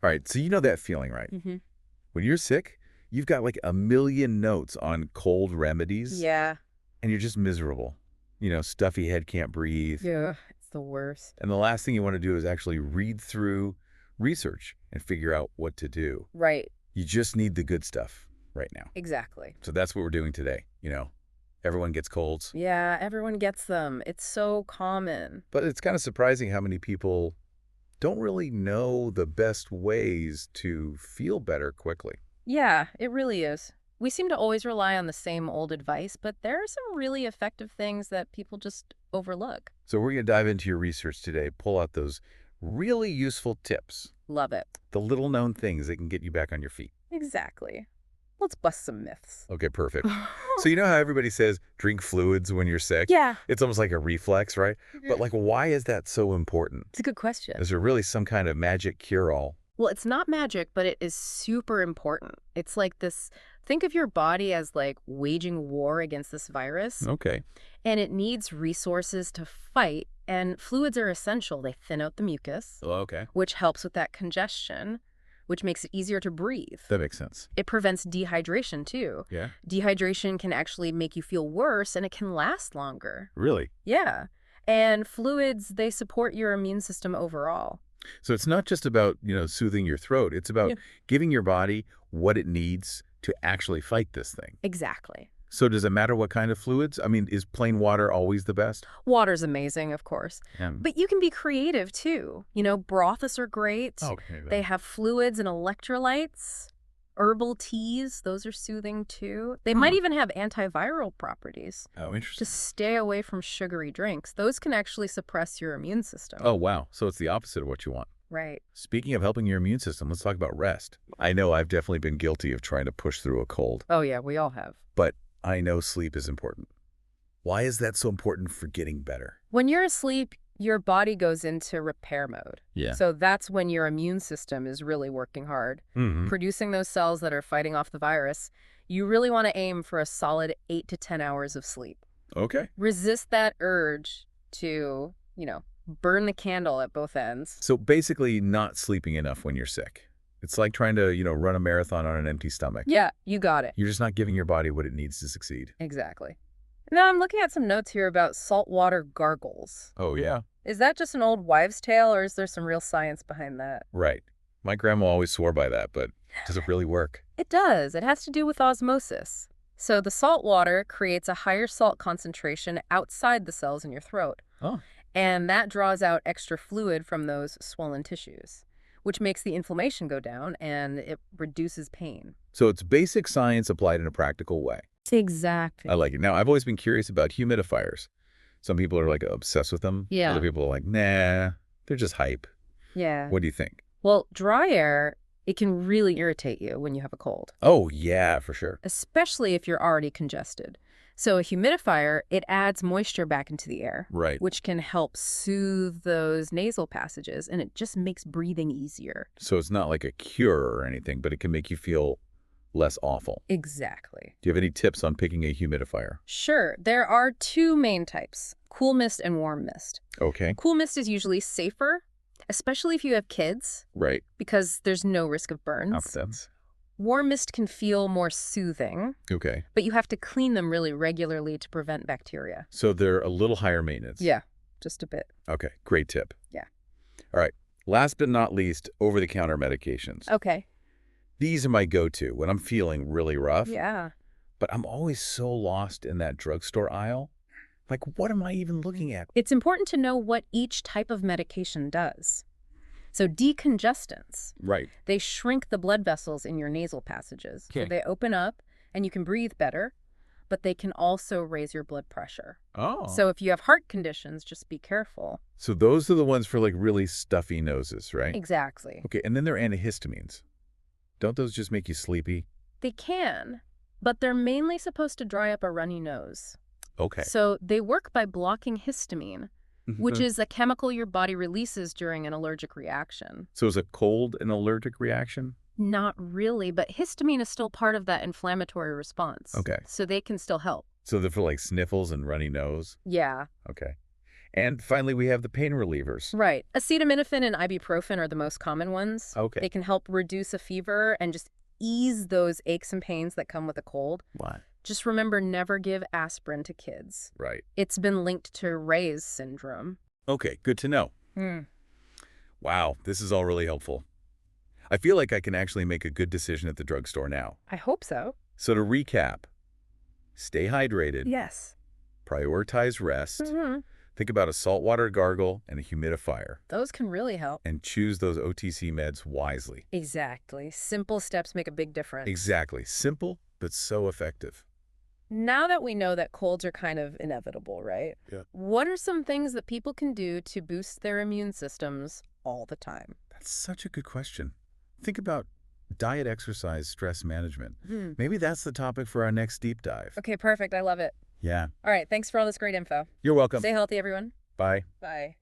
All right, so you know that feeling, right? Hmm. When you're sick, you've got like a million notes on cold remedies, Yeah. and you're just miserable. Stuffy head, can't breathe. Yeah. It's the worst. And the last thing you want to do is actually read through research and figure out what to do. Right. You just need the good stuff right now. Exactly. So that's what we're doing today. Everyone gets colds, Yeah, everyone gets them. It's so common. but it's kind of surprising how many people don't really know the best ways to feel better quickly. Yeah, it really is. We seem to always rely on the same old advice, but there are some really effective things that people just overlook. So we're going to dive into your research today, pull out those really useful tips, Love it. the little known things that can get you back on your feet. Exactly. Let's bust some myths. Okay, perfect. So you know how everybody says drink fluids when you're sick? Yeah, It's almost like a reflex, right? But like, why is that so important? it's a good question. Is there really some kind of magic cure-all? Well, it's not magic, but it is super important. It's like this, think of your body as like waging war against this virus, Okay. and it needs resources to fight, and fluids are essential. They thin out the mucus, Oh, okay. which helps with that congestion, which makes it easier to breathe. That makes sense. It prevents dehydration too. Yeah. Dehydration can actually make you feel worse, and it can last longer. Really? Yeah. And fluids, they support your immune system overall. So it's not just about, soothing your throat. It's about Yeah. giving your body what it needs to actually fight this thing. Exactly. So does it matter what kind of fluids? I mean, is plain water always the best? Water's amazing, of course. Yeah. But you can be creative too. Broths are great. Okay. They have fluids and electrolytes. Herbal teas, those are soothing too. They might even have antiviral properties. Oh, interesting. Just stay away from sugary drinks. Those can actually suppress your immune system. Oh, wow. So it's the opposite of what you want. Right. Speaking of helping your immune system, let's talk about rest. I know I've definitely been guilty of trying to push through a cold, Oh, yeah, we all have. but I know sleep is important. Why is that so important for getting better? When you're asleep, your body goes into repair mode. Yeah. So that's when your immune system is really working hard, producing those cells that are fighting off the virus. You really want to aim for a solid 8 to 10 hours of sleep. Okay. Resist that urge to, burn the candle at both ends. So basically not sleeping enough when you're sick. It's like trying to, run a marathon on an empty stomach. Yeah, you got it. You're just not giving your body what it needs to succeed. Exactly. Now I'm looking at some notes here about saltwater gargles. Oh, yeah. Is that just an old wives' tale, or is there some real science behind that? Right. My grandma always swore by that, but does it really work? It does. It has to do with osmosis. So the salt water creates a higher salt concentration outside the cells in your throat. Oh. And that draws out extra fluid from those swollen tissues, which makes the inflammation go down and it reduces pain. So it's basic science applied in a practical way. Exactly. I like it. Now, I've always been curious about humidifiers. Some people are like obsessed with them. Yeah. Other people are like, nah, they're just hype. Yeah. What do you think? Well, dry air, it can really irritate you when you have a cold, Oh, yeah, for sure. especially if you're already congested. So a humidifier, it adds moisture back into the air, Right. which can help soothe those nasal passages, and it just makes breathing easier. So it's not like a cure or anything, but it can make you feel less awful. Exactly. Do you have any tips on picking a humidifier? Sure, there are two main types, cool mist and warm mist. Okay. Cool mist is usually safer, especially if you have kids, Right. because there's no risk of burns. Makes sense. Warm mist can feel more soothing, Okay. but you have to clean them really regularly to prevent bacteria. So they're a little higher maintenance. Yeah, just a bit. Okay. Great tip. Yeah. All right. Last but not least, over-the-counter medications. Okay. These are my go-to when I'm feeling really rough. Yeah. But I'm always so lost in that drugstore aisle. Like, what am I even looking at? It's important to know what each type of medication does. So decongestants, Right. they shrink the blood vessels in your nasal passages. So Okay. they open up and you can breathe better, but they can also raise your blood pressure. Oh. So if you have heart conditions, just be careful. So those are the ones for like really stuffy noses, right? Exactly. Okay, and then there are antihistamines. Don't those just make you sleepy? They can, but they're mainly supposed to dry up a runny nose. Okay. So they work by blocking histamine, which is a chemical your body releases during an allergic reaction. So is a cold an allergic reaction? Not really, but histamine is still part of that inflammatory response. Okay. So they can still help. So they're for like sniffles and runny nose? Yeah. Okay. And finally, we have the pain relievers. Right. Acetaminophen and ibuprofen are the most common ones. Okay. They can help reduce a fever and just ease those aches and pains that come with a cold. What? Just remember, never give aspirin to kids. Right. It's been linked to Ray's syndrome. Okay, good to know. Hmm. Wow, this is all really helpful. I feel like I can actually make a good decision at the drugstore now. I hope so. So to recap, stay hydrated, Yes. prioritize rest, Mm-hmm. think about a saltwater gargle and a humidifier, Those can really help. and choose those OTC meds wisely. Exactly. Simple steps make a big difference. Exactly. Simple, but so effective. Now that we know that colds are kind of inevitable, right? Yeah. What are some things that people can do to boost their immune systems all the time? That's such a good question. Think about diet, exercise, stress management. Hmm. Maybe that's the topic for our next deep dive. Okay, perfect. I love it. Yeah. All right. Thanks for all this great info. You're welcome. Stay healthy, everyone. Bye. Bye.